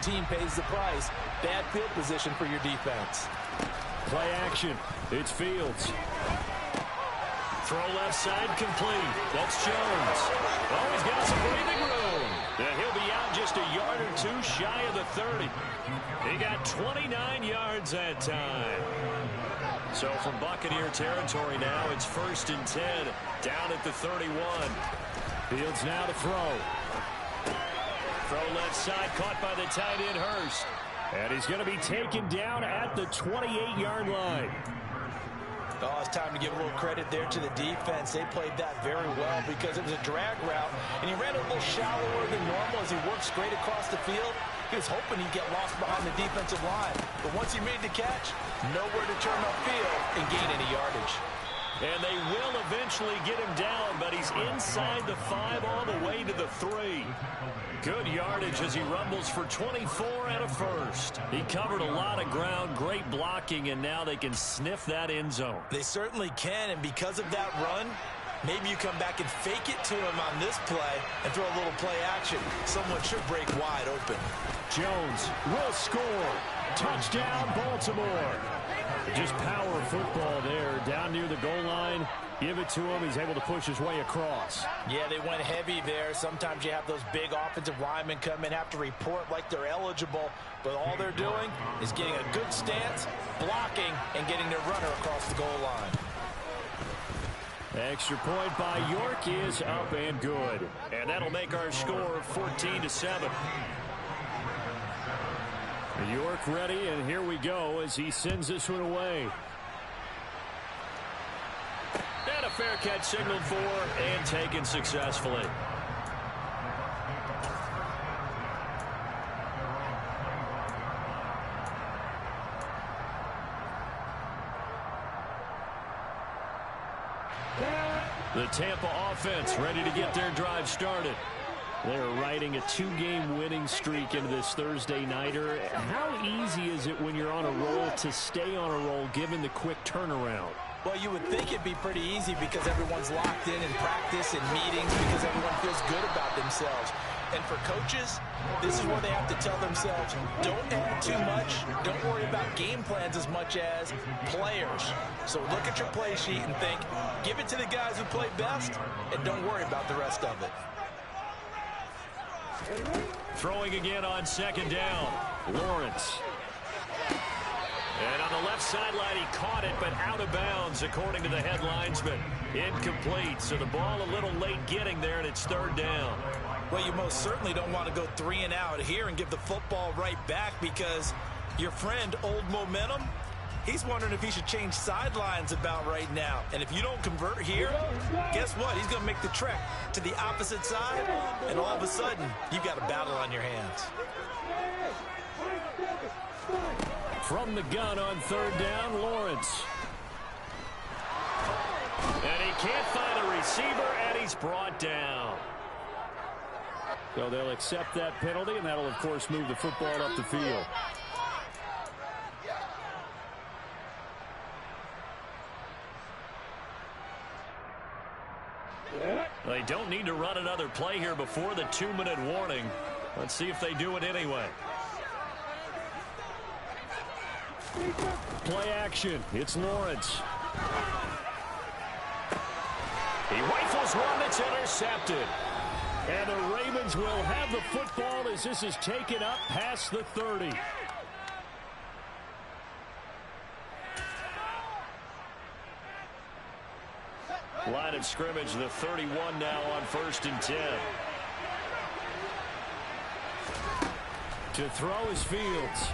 team pays the price. Bad field position for your defense. Play action. It's Fields. Throw left side complete. That's Jones. Oh, he's got some breathing room. And he'll be out just a yard or two shy of the 30. He got 29 yards that time. So from Buccaneer territory now, it's 1st and 10 down at the 31. Fields now to throw. Throw left side, caught by the tight end Hurst. And he's going to be taken down at the 28-yard line. Oh, it's time to give a little credit there to the defense. They played that very well because it was a drag route, and he ran a little shallower than normal as he worked straight across the field. He was hoping he'd get lost behind the defensive line. But once he made the catch, nowhere to turn upfield and gain any yardage. And they will eventually get him down, but he's inside the 5 all the way to the 3. Good yardage as he rumbles for 24 and a first. He covered a lot of ground, great blocking, and now they can sniff that end zone. They certainly can, and because of that run, maybe you come back and fake it to him on this play and throw a little play action. Someone should break wide open. Jones will score. Touchdown, Baltimore. Just power football there, down near the goal line. Give it to him. He's able to push his way across. Yeah, they went heavy there. Sometimes you have those big offensive linemen come in, have to report like they're eligible, but all they're doing is getting a good stance, blocking, and getting their runner across the goal line. Extra point by York is up and good. And that'll make our score 14-7. York ready, and here we go as he sends this one away. And a fair catch signaled for and taken successfully. The Tampa offense ready to get their drive started. They're riding a 2-game winning streak into this Thursday nighter. How easy is it when you're on a roll to stay on a roll given the quick turnaround? Well, you would think it'd be pretty easy because everyone's locked in practice and meetings because everyone feels good about themselves. And for coaches, this is where they have to tell themselves, don't add too much, don't worry about game plans as much as players. So look at your play sheet and think, give it to the guys who play best, and don't worry about the rest of it. Throwing again on 2nd down, Lawrence. And on the left sideline, he caught it, but out of bounds, according to the headlinesman. Incomplete, so the ball a little late getting there, and it's 3rd down. Well, you most certainly don't want to go 3 and out here and give the football right back because your friend, Old Momentum, he's wondering if he should change sidelines about right now. And if you don't convert here, guess what? He's going to make the trek to the opposite side, and all of a sudden, you've got a battle on your hands. From the gun on 3rd down, Lawrence. And he can't find a receiver, and he's brought down. So they'll accept that penalty, and that'll, of course, move the football up the field. They don't need to run another play here before the 2-minute warning. Let's see if they do it anyway. Play action. It's Lawrence. He rifles one that's intercepted. And the Ravens will have the football as this is taken up past the 30. Line of scrimmage, the 31 now on 1st and 10. To throw is Fields.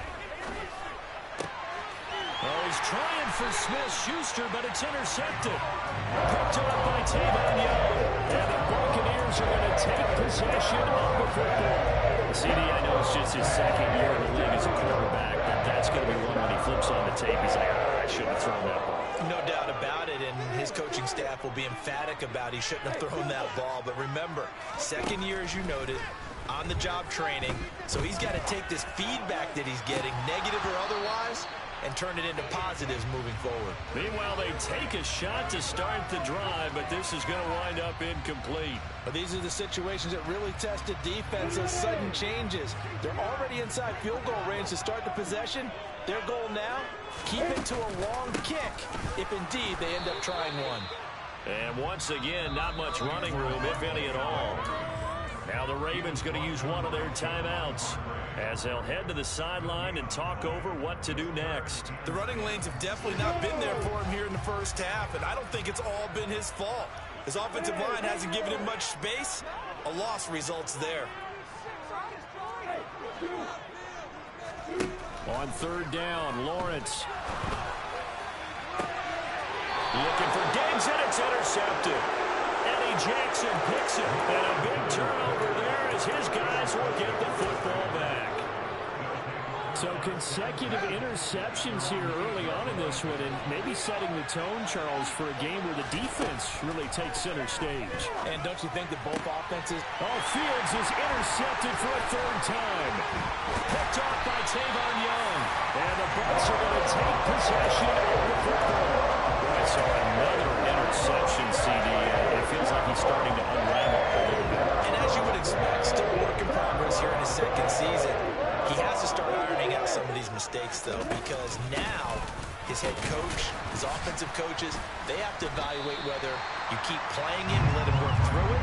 Oh, he's trying for Smith-Schuster, but it's intercepted. Picked up by Tavon Young. And the Buccaneers are going to take possession of the football. CD, I know it's just his 2nd year in the league as a quarterback, but that's going to be one when he flips on the tape. He's like, I shouldn't have thrown that ball. No doubt about it, and his coaching staff will be emphatic about he shouldn't have thrown that ball. But remember, 2nd year, as you noted, on-the-job training. So he's got to take this feedback that he's getting, negative or otherwise, and turn it into positives moving forward. Meanwhile, they take a shot to start the drive, but this is going to wind up incomplete. But these are the situations that really test the defense, those sudden changes. They're already inside field goal range to start the possession. Their goal now, keep it to a long kick, if indeed they end up trying one. And once again, not much running room, if any at all. Now the Ravens going to use one of their timeouts as they'll head to the sideline and talk over what to do next. The running lanes have definitely not been there for him here in the first half, and I don't think it's all been his fault. His offensive line hasn't given him much space. A loss results there. On third down, Lawrence. Looking for Diggs, and it's intercepted. Eddie Jackson picks it, and a big turnover there as his guys will get the football back. So consecutive interceptions here early on in this one, and maybe setting the tone, Charles, for a game where the defense really takes center stage. And don't you think that both offenses... Oh, Fields is intercepted for a third time. Picked off by Tavon Young. And the Bucs are going to take possession of the football. Right, so another interception, CD. It feels like he's starting to unravel a little bit. And as you would expect, still a work in progress here in his second season. He has to start ironing out some of these mistakes, though, because now his head coach, his offensive coaches, they have to evaluate whether you keep playing him, let him work through it,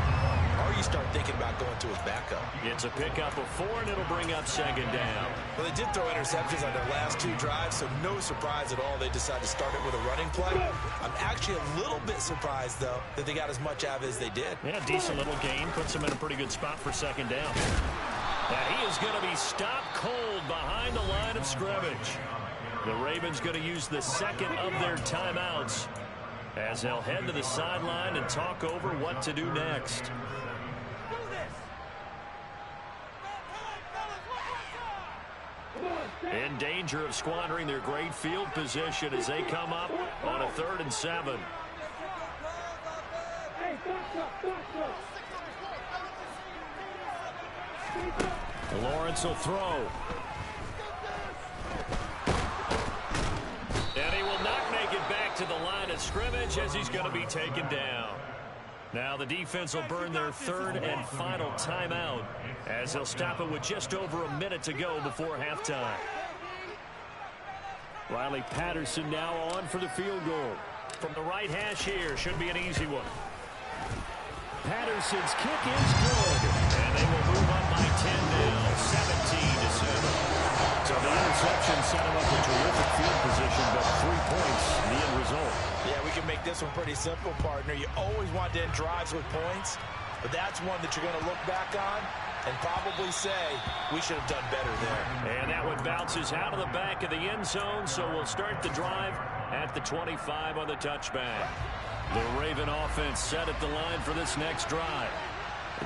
or you start thinking about going to his backup. It's a pickup of 4, and it'll bring up second down. Well, they did throw interceptions on their last 2 drives, so no surprise at all they decided to start it with a running play. I'm actually a little bit surprised, though, that they got as much out of it as they did. Yeah, decent little gain. Puts them in a pretty good spot for second down. And he is going to be stopped cold behind the line of scrimmage. The Ravens going to use the second of their timeouts as they'll head to the sideline and talk over what to do next. In danger of squandering their great field position as they come up on a 3rd and 7. Lawrence will throw. And he will not make it back to the line of scrimmage as he's going to be taken down. Now the defense will burn their 3rd and final timeout as they'll stop it with just over a minute to go before halftime. Riley Patterson now on for the field goal. From the right hash here, should be an easy one. Patterson's kick is good. And they will move up by 10 now, 17-7. So the interception set him up in terrific field position, but 3 points, the end result. Yeah, we can make this one pretty simple, partner. You always want to end drives with points, but that's one that you're going to look back on and probably say, we should have done better there. And that one bounces out of the back of the end zone, so we'll start the drive at the 25 on the touchback. The Raven offense set at the line for this next drive.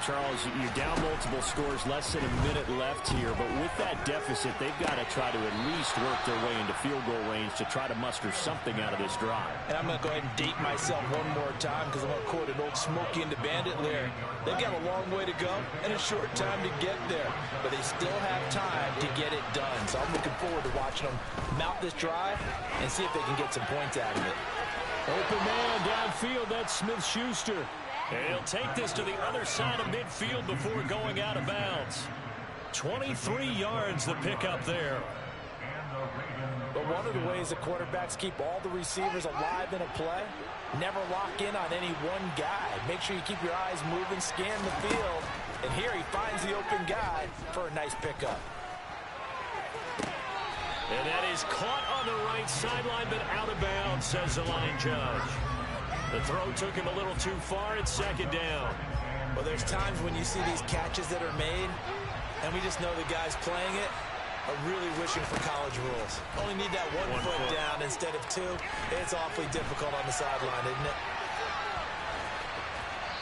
Charles, you're down multiple scores, less than a minute left here, but with that deficit, they've got to try to at least work their way into field goal range to try to muster something out of this drive. And I'm going to go ahead and date myself one more time because I'm going to quote an old Smokey and the Bandit lyric. They've got a long way to go and a short time to get there, but they still have time to get it done. So I'm looking forward to watching them mount this drive and see if they can get some points out of it. Open man downfield, that's Smith-Schuster. And he'll take this to the other side of midfield before going out of bounds. 23 yards the pickup there. But one of the ways the quarterbacks keep all the receivers alive in a play, never lock in on any one guy. Make sure you keep your eyes moving, scan the field. And here he finds the open guy for a nice pickup. And that is caught on the right sideline, but out of bounds, says the line judge. The throw took him a little too far. It's second down. Well, there's times when you see these catches that are made, and we just know the guys playing it are really wishing for college rules. Only need that one foot down instead of 2. It's awfully difficult on the sideline, isn't it?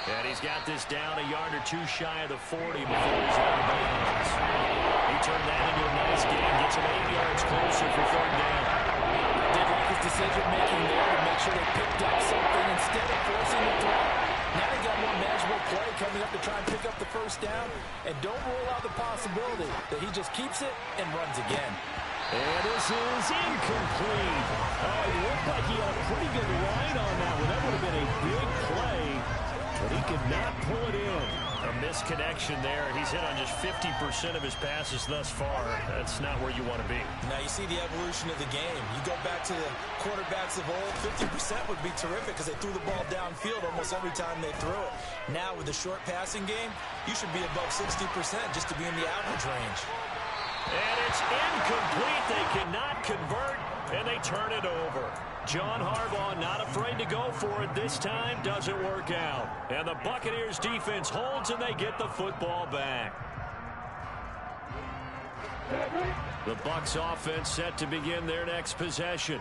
And he's got this down a yard or 2 shy of the 40 before he's out of bounds. He turned that into a nice game. Gets him 8 yards closer for 3rd down. Did like his decision-making there to make sure they picked up something instead of forcing the throw. Now they got more manageable play coming up to try and pick up the 1st down. And don't rule out the possibility that he just keeps it and runs again. And this is incomplete. Oh, it looked like he had a pretty good line on that one. That would have been a big play, but he could not pull it in. A misconnection there. He's hit on just 50% of his passes thus far. That's not where you want to be. Now you see the evolution of the game. You go back to the quarterbacks of old, 50% would be terrific because they threw the ball downfield almost every time they threw it. Now with the short passing game, you should be above 60% just to be in the average range. And it's incomplete. They cannot convert, and they turn it over. John Harbaugh not afraid to go for it this time. Doesn't work out. And the Buccaneers defense holds, and they get the football back. The Bucs offense set to begin their next possession.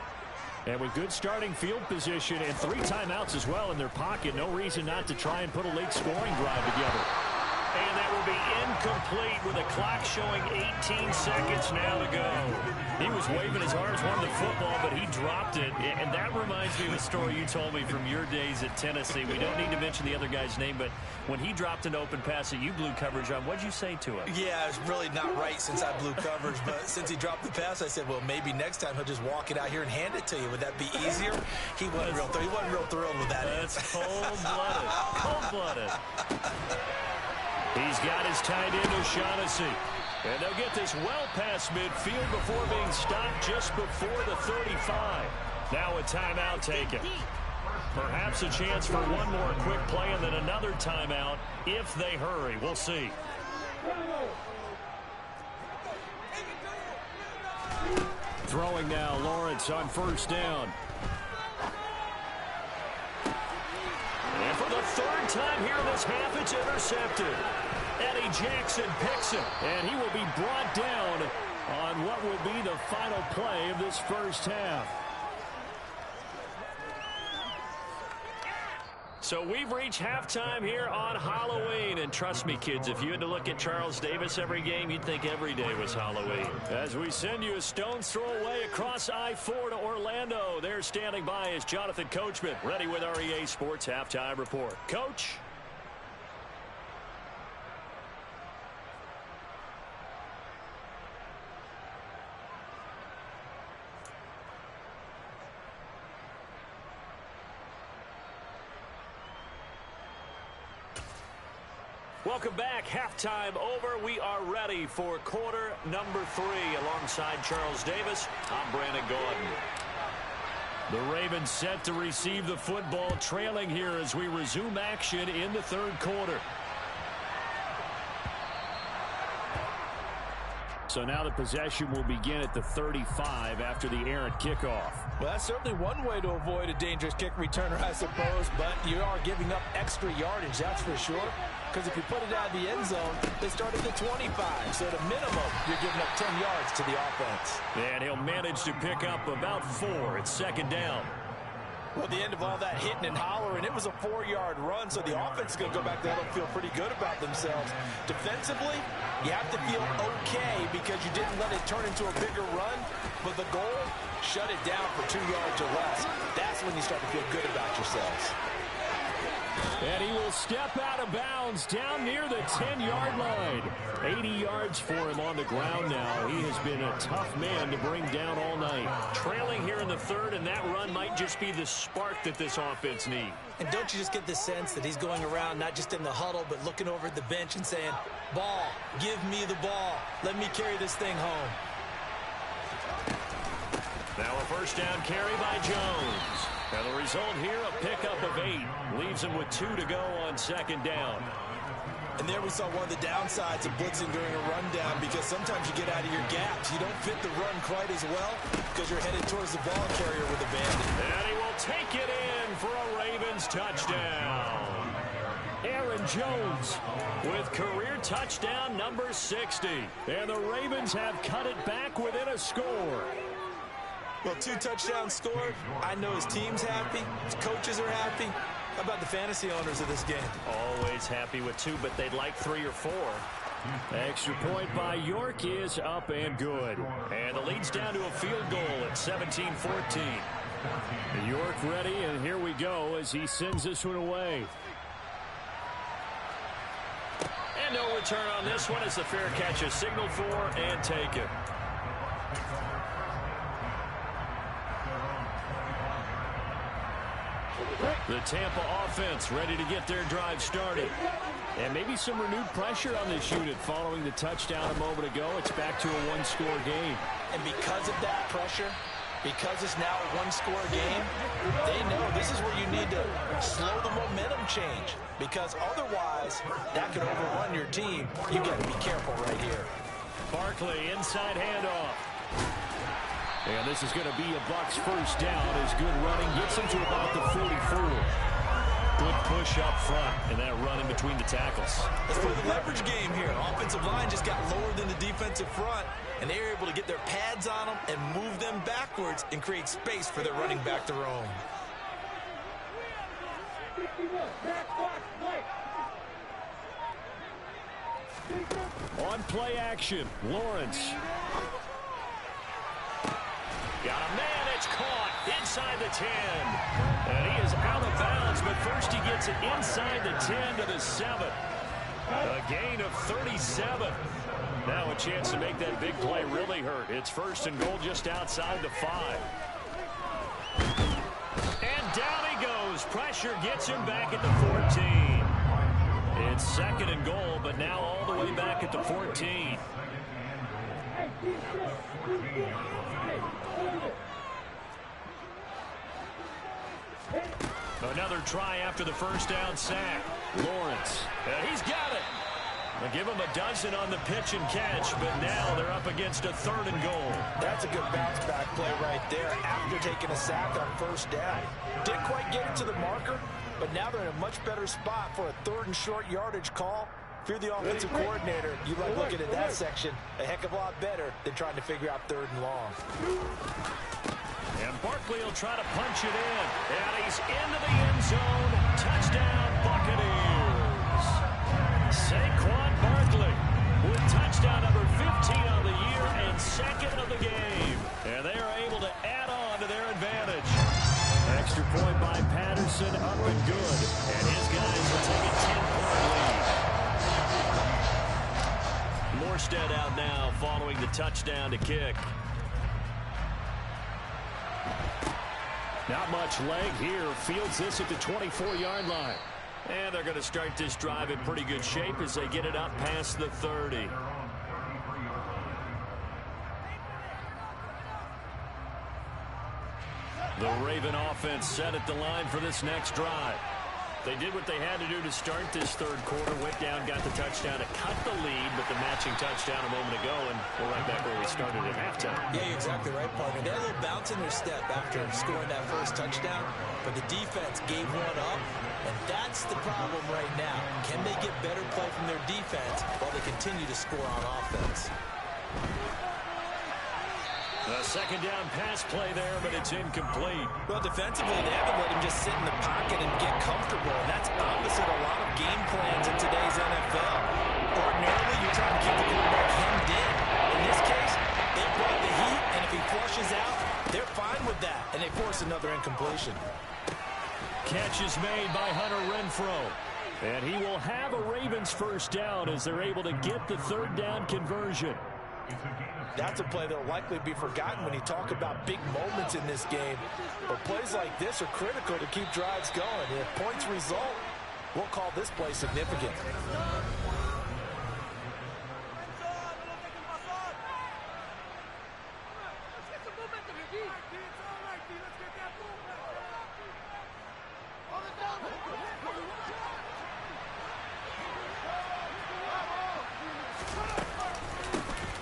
And with good starting field position and 3 timeouts as well in their pocket, no reason not to try and put a late scoring drive together. And that will be incomplete with a clock showing 18 seconds now to go. He was waving as hard as wanted the football, but he dropped it. And that reminds me of a story you told me from your days at Tennessee. We don't need to mention the other guy's name, but when he dropped an open pass that you blew coverage on, what did you say to him? Yeah, it's really not right since I blew coverage, but since he dropped the pass, I said, well, maybe next time he'll just walk it out here and hand it to you. Would that be easier? He wasn't real thrilled with that. That's cold-blooded. Cold-blooded. He's got his tight end, O'Shaughnessy. And they'll get this well past midfield before being stopped just before the 35. Now a timeout taken. Perhaps a chance for one more quick play and then another timeout if they hurry. We'll see. Throwing now, Lawrence on first down. And for the 3rd time here in this half, it's intercepted. Eddie Jackson picks it, and he will be brought down on what will be the final play of this first half. So we've reached halftime here on Halloween. And trust me, kids, if you had to look at Charles Davis every game, you'd think every day was Halloween. As we send you a stone's throw away across I-4 to Orlando. There standing by is Jonathan Coachman, ready with our EA Sports Halftime Report. Coach? Welcome back. Halftime over. We are ready for quarter number 3. Alongside Charles Davis, I'm Brandon Gordon. The Ravens set to receive the football, trailing here as we resume action in the 3rd quarter. So now the possession will begin at the 35 after the errant kickoff. Well, that's certainly one way to avoid a dangerous kick returner, I suppose, but you are giving up extra yardage, that's for sure. Because if you put it out of the end zone, they start at the 25. So at a minimum, you're giving up 10 yards to the offense. And he'll manage to pick up about 4. It's 2nd down. Well, at the end of all that hitting and hollering, it was a 4-yard run, so the offense is going to go back there and feel pretty good about themselves. Defensively, you have to feel okay because you didn't let it turn into a bigger run, but the goal, shut it down for 2 yards or less. That's when you start to feel good about yourselves. And he will step out of bounds down near the 10-yard line. 80 yards for him on the ground now. He has been a tough man to bring down all night. Trailing here in the 3rd, and that run might just be the spark that this offense needs. And don't you just get the sense that he's going around not just in the huddle, but looking over at the bench and saying, ball, give me the ball. Let me carry this thing home. Now a 1st down carry by Jones. And the result here, a pickup of 8. Leaves him with 2 to go on 2nd down. And there we saw one of the downsides of blitzing during a rundown because sometimes you get out of your gaps. You don't fit the run quite as well because you're headed towards the ball carrier with a bandit. And he will take it in for a Ravens touchdown. Aaron Jones with career touchdown number 60. And the Ravens have cut it back within a score. Well, 2 touchdowns scored. I know his team's happy. His coaches are happy. How about the fantasy owners of this game? Always happy with 2, but they'd like 3 or 4. Extra point by York is up and good. And the lead's down to a field goal at 17-14. York ready, and here we go as he sends this one away. And no return on this one as the fair catch is signaled for and taken. The Tampa offense ready to get their drive started. And maybe some renewed pressure on this unit following the touchdown a moment ago. It's back to a one-score game. And because of that pressure, because it's now a one-score game, they know this is where you need to slow the momentum change. Because otherwise, that could overrun your team. You got to be careful right here. Barkley, inside handoff. And this is going to be a Bucs first down as good running gets him to about the 44. Good push up front, and that run in between the tackles. Let's play the leverage game here. Offensive line just got lower than the defensive front, and they were able to get their pads on them and move them backwards and create space for their running back to roam. On play action, Lawrence. Got a man, it's caught inside the 10. And he is out of bounds, but first he gets it inside the 10 to the 7. A gain of 37. Now a chance to make that big play really hurt. It's first and goal just outside the 5. And down he goes. Pressure gets him back at the 14. It's second and goal, but now all the way back at the 14. Another try after the first down sack. Lawrence, he's got it. They'll give him a dozen on the pitch and catch, but now they're up against a third and goal. That's a good bounce back play right there after taking a sack on first down. Didn't quite get it to the marker, but now they're in a much better spot for a third and short yardage call. If you're the offensive coordinator, you like looking at that section a heck of a lot better than trying to figure out third and long. And Barkley will try to punch it in. And he's into the end zone. Touchdown, Buccaneers. Saquon Barkley with touchdown number 15 on the year and second of the game. And they are able to add on to their advantage. Extra point by Patterson, up and good. And his guys will take a 10-point lead. Morstead out now following the touchdown to kick. Not much leg here. Fields this at the 24-yard line. And they're going to start this drive in pretty good shape as they get it up past the 30. The Raven offense set at the line for this next drive. They did what they had to do to start this third quarter. Went down, got the touchdown to cut the lead, but the matching touchdown a moment ago, and we're right back where we started at halftime. Yeah, you're exactly right, partner. They had a little bounce in their step after scoring that first touchdown, but the defense gave one up, and that's the problem right now. Can they get better play from their defense while they continue to score on offense? A second down pass play there, but it's incomplete. Well, defensively, they haven't let him just sit in the pocket and get comfortable, and that's opposite a lot of game plans in today's NFL. Ordinarily, you're trying to keep the quarterback hemmed in. In this case, they brought the heat, and if he flushes out, they're fine with that, and they force another incompletion. Catch is made by Hunter Renfrow. And he will have a Ravens first down as they're able to get the third down conversion. That's a play that will likely be forgotten when you talk about big moments in this game. But plays like this are critical to keep drives going. If points result, we'll call this play significant.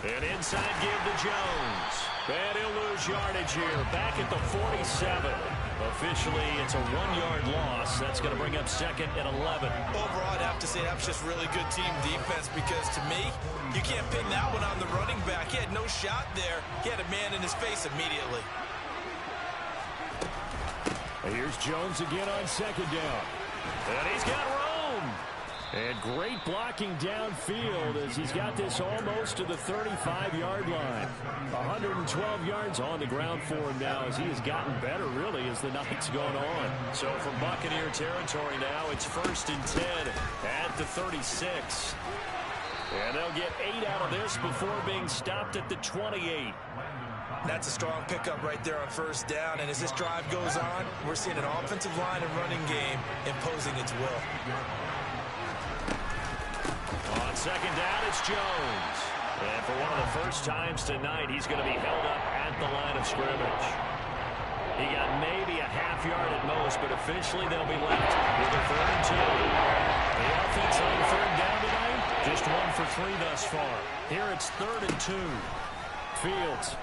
An inside give to Jones. And he'll lose yardage here. Back at the 47. Officially, it's a 1-yard loss. That's going to bring up second and 11. Overall, I'd have to say that was just really good team defense because, to me, you can't pin that one on the running back. He had no shot there. He had a man in his face immediately. Here's Jones again on second down. And he's got Rome. And great blocking downfield as he's got this almost to the 35-yard line. 112 yards on the ground for him now as he has gotten better, really, as the night's gone on. So from Buccaneer territory now, it's first and 10 at the 36. And they'll get 8 out of this before being stopped at the 28. That's a strong pickup right there on first down. And as this drive goes on, we're seeing an offensive line and running game imposing its will. On second down, it's Jones. And for one of the first times tonight, he's going to be held up at the line of scrimmage. He got maybe a half yard at most, but officially they'll be left with a 3rd and 2. The offense on 3rd down tonight, just 1 for 3 thus far. Here it's 3rd and 2. Fields.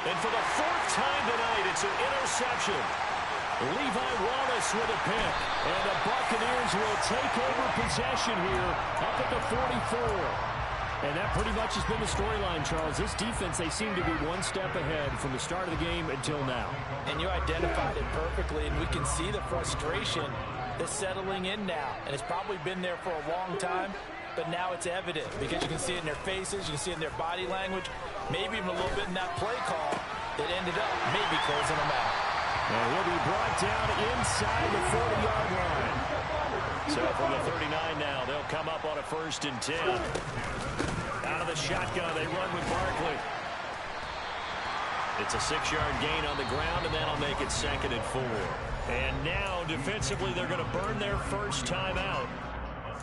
And for the 4th time tonight, it's an interception. Levi Wallace with a pick. And the Buccaneers will take over possession here up at the 44. And that pretty much has been the storyline, Charles. This defense, they seem to be one step ahead from the start of the game until now. And you identified it perfectly, and we can see the frustration that's settling in now. And it's probably been there for a long time, but now it's evident because you can see it in their faces, you can see it in their body language, maybe even a little bit in that play call that ended up maybe closing them out. And he'll be brought down inside the 40-yard line. So from the 39 now, they'll come up on a 1st and 10. Out of the shotgun, they run with Barkley. It's a 6-yard gain on the ground, and that'll make it 2nd and 4. And now, defensively, they're going to burn their first time out.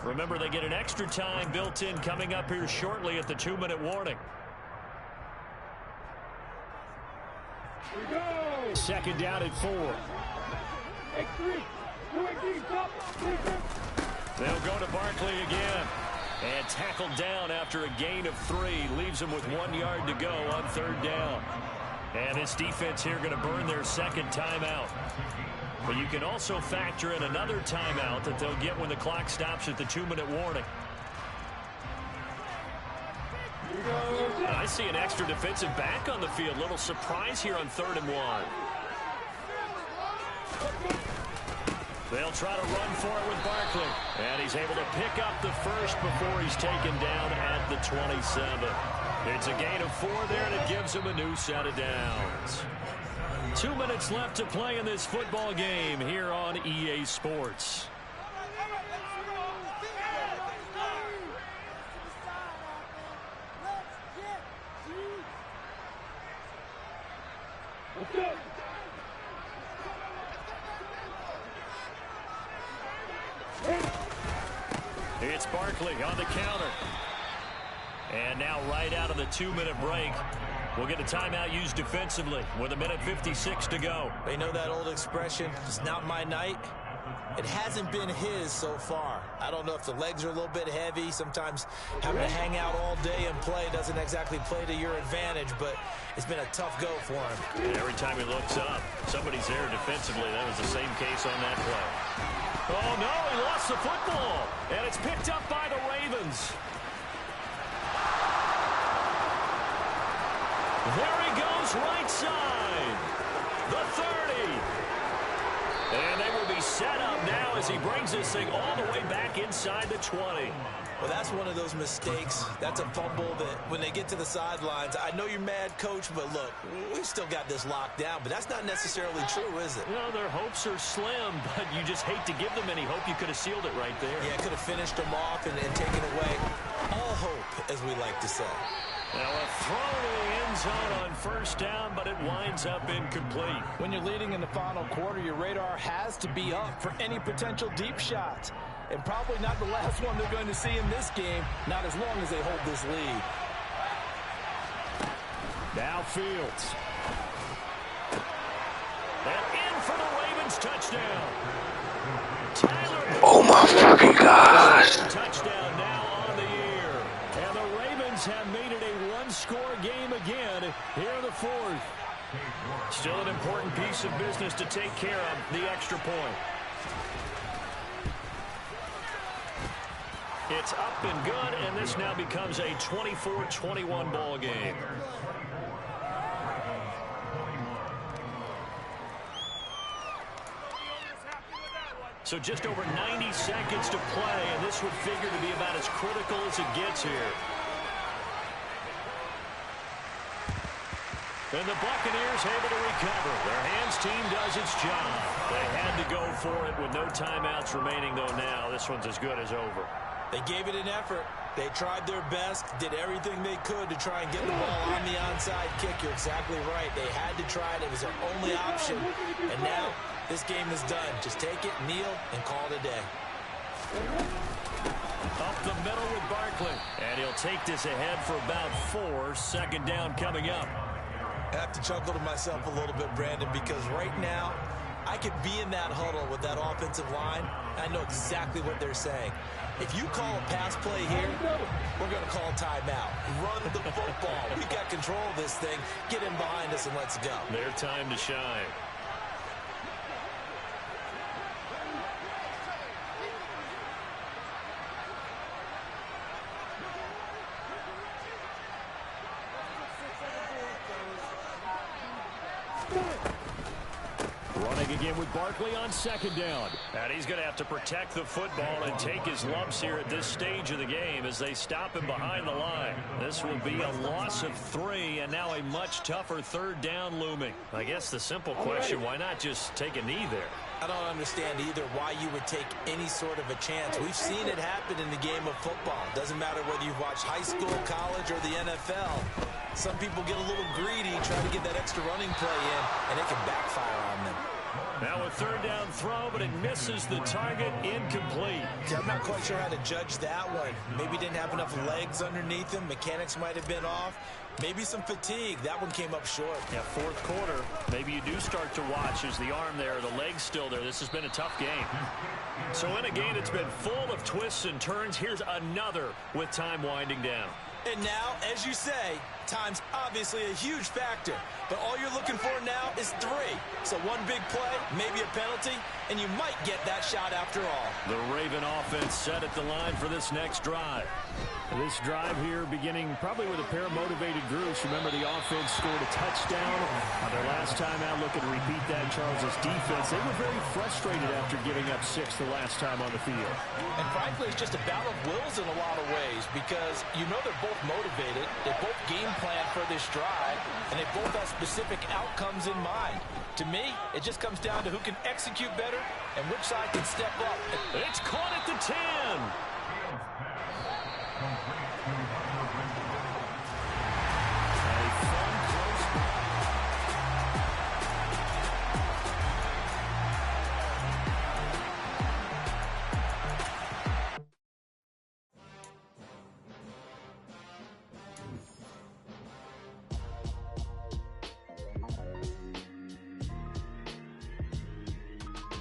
Remember, they get an extra time built in coming up here shortly at the 2-minute warning. 2nd down at 4. They'll go to Barkley again. And tackled down after a gain of 3. Leaves them with 1 yard to go on 3rd down. And this defense here going to burn their 2nd timeout. But you can also factor in another timeout that they'll get when the clock stops at the 2-minute warning. I see an extra defensive back on the field. Little surprise here on 3rd and 1. They'll try to run for it with Barkley. And he's able to pick up the first before he's taken down at the 27. It's a gain of 4 there, and it gives him a new set of downs. 2 minutes left to play in this football game here on EA Sports. It's Barkley on the counter. And now right out of the 2-minute break, we'll get a timeout used defensively with 1:56 to go. You know that old expression, it's not my night? It hasn't been his so far. I don't know if the legs are a little bit heavy. Sometimes having to hang out all day and play doesn't exactly play to your advantage, but it's been a tough go for him. And every time he looks up, somebody's there defensively. That was the same case on that play. Oh, no, he lost the football, and it's picked up by the Ravens. There he goes, right side. The 30. And they will be set up now as he brings this thing all the way back inside the 20. Well, that's one of those mistakes. That's a fumble that when they get to the sidelines, I know you're mad, Coach, but look, we've still got this locked down. But that's not necessarily true, is it? No, their hopes are slim, but you just hate to give them any hope. You could have sealed it right there. Yeah, could have finished them off and taken away all hope, as we like to say. Now a throw to the end zone on 1st down, but it winds up incomplete. When you're leading in the final quarter, your radar has to be up for any potential deep shots. And probably not the last one they're going to see in this game, not as long as they hold this lead. Now Fields. And in for the Ravens touchdown. Tyler. Oh my fucking gosh. Touchdown now on the year. And the Ravens have made it a one-score game again here in the 4th. Still an important piece of business to take care of, the extra point. It's up and good, and this now becomes a 24-21 ball game. So just over 90 seconds to play, and this would figure to be about as critical as it gets here. And the Buccaneers able to recover. Their hands team does its job. They had to go for it with no timeouts remaining, though now this one's as good as over. They gave it an effort. They tried their best, did everything they could to try and get the ball on the onside kick. You're exactly right. They had to try it. It was their only option. And now this game is done. Just take it, kneel, and call it a day. Up the middle with Barkley. And he'll take this ahead for about 4. Second down coming up. I have to chuckle to myself a little bit, Brandon, because right now I could be in that huddle with that offensive line. I know exactly what they're saying. If you call a pass play here, we're going to call timeout. Run the football. We've got control of this thing. Get in behind us and let's go. Their time to shine. Running again with Barkley on second down. And he's going to have to protect the football and take his lumps here at this stage of the game as they stop him behind the line. This will be a loss of 3 and now a much tougher third down looming. I guess the simple question, why not just take a knee there? I don't understand either why you would take any sort of a chance. We've seen it happen in the game of football. Doesn't matter whether you've watched high school, college, or the NFL. Some people get a little greedy, try to get that extra running play in, and it can backfire on them. Now a third down throw, but it misses the target, incomplete. I'm not quite sure how to judge that one. Maybe didn't have enough legs underneath him. Mechanics might have been off. Maybe some fatigue. That one came up short. Yeah, fourth quarter, maybe you do start to watch as the arm there, the leg's still there. This has been a tough game. So in a game that's been full of twists and turns, here's another with time winding down. And now, as you say, time's obviously a huge factor. But all you're looking for now is 3. So one big play, maybe a penalty, and you might get that shot after all. The Raven offense set at the line for this next drive. This drive here beginning probably with a pair of motivated groups. Remember, the offense scored a touchdown on their last time out. Looking to repeat that. Charles' defense, they were very frustrated after giving up 6 the last time on the field. And frankly, it's just a battle of wills in a lot of ways because you know they're both motivated. They both game plan for this drive, and they both have specific outcomes in mind. To me, it just comes down to who can execute better and which side can step up. It's caught at the 10.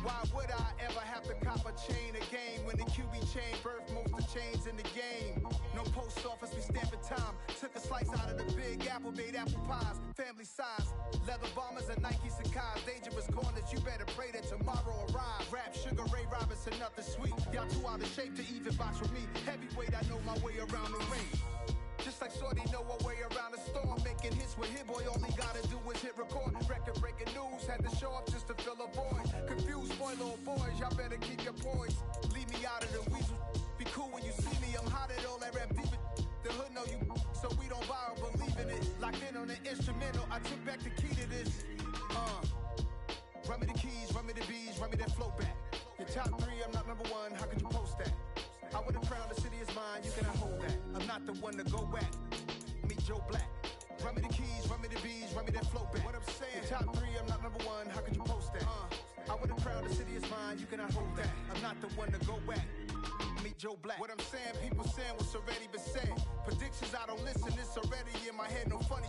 Why would I ever have to cop a chain a game when the QB chain birthed most of chains in the game? No post office, we stamping time. Took a slice out of the big apple, made apple pies, family size. Leather bombers and Nike Sacai's. Dangerous corners, you better pray that tomorrow arrives. Rap, Sugar Ray Robinson, nothing sweet. Y'all too out of shape to even box with me. Heavyweight, I know my way around the ring. Just like Shorty know a way around the storm. Making hits with Hit Boy, all he gotta do is hit record. Record breaking news, had to show up just to fill a void. Confused boy, little boys, y'all better keep your poise. Leave me out of the weasel. Be cool when you see me, I'm hot at all that rap deep. The hood know you, so we don't borrow, believe in it. Locked in on the instrumental, I took back the key to this. Run me the keys, run me the bees, run me that flow back. Your top 3, I'm not number 1, how could you post that? I would have crowned the city is mine, you cannot hold that. I'm not the one to go back. Meet Joe Black. Run me the keys, run me the bees, run me that flow back. What I'm saying, your top 3, I'm not number 1, how could you post that? I would have crowned the city is mine, you cannot hold that. I'm not the one to go back. Meet Joe Black. What I'm saying, people saying what's already been said. Predictions, I don't listen, it's already in my head, no funny.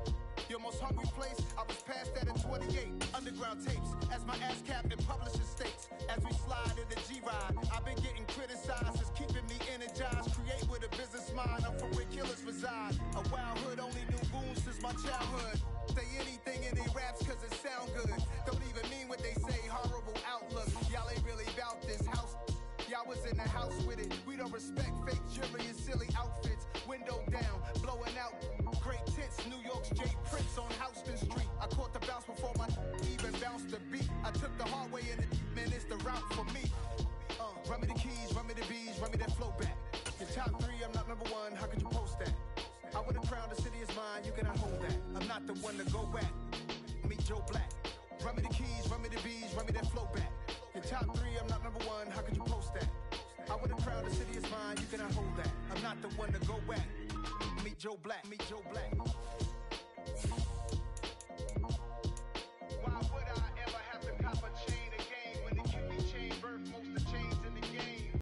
Your most hungry place, I was past that at 28. Underground tapes, as my ass captain publishing states. As we slide in the G-Ride, I've been getting criticized, it's keeping me energized. Create with a business mind, I'm from where killers reside. A wild hood, only knew goons since my childhood. Say anything in they raps cause it sound good. Don't even mean what they say, horrible outlook. Y'all ain't really about this house. Y'all was in the house with it. We don't respect fake jewelry and silly outfits. Window down, blowing out great tits. New York's J. Prince on Houston Street. I caught the bounce before my even bounced the beat. I took the hard way and it, man, it's the route for me. Run me the keys, run me the bees, run me that flow back. Your top 3, I'm not number 1, how could you post that? I would have crowned the city is mine, you cannot hold that. I'm not the one to go back. Meet Joe Black. Run me the keys, run me the bees, run me that flow back. Your top 3, I'm not number 1, how could you post that? I would have crowned the city is mine, you cannot hold that. I'm not not the one to go at. Meet Joe Black, meet Joe Black.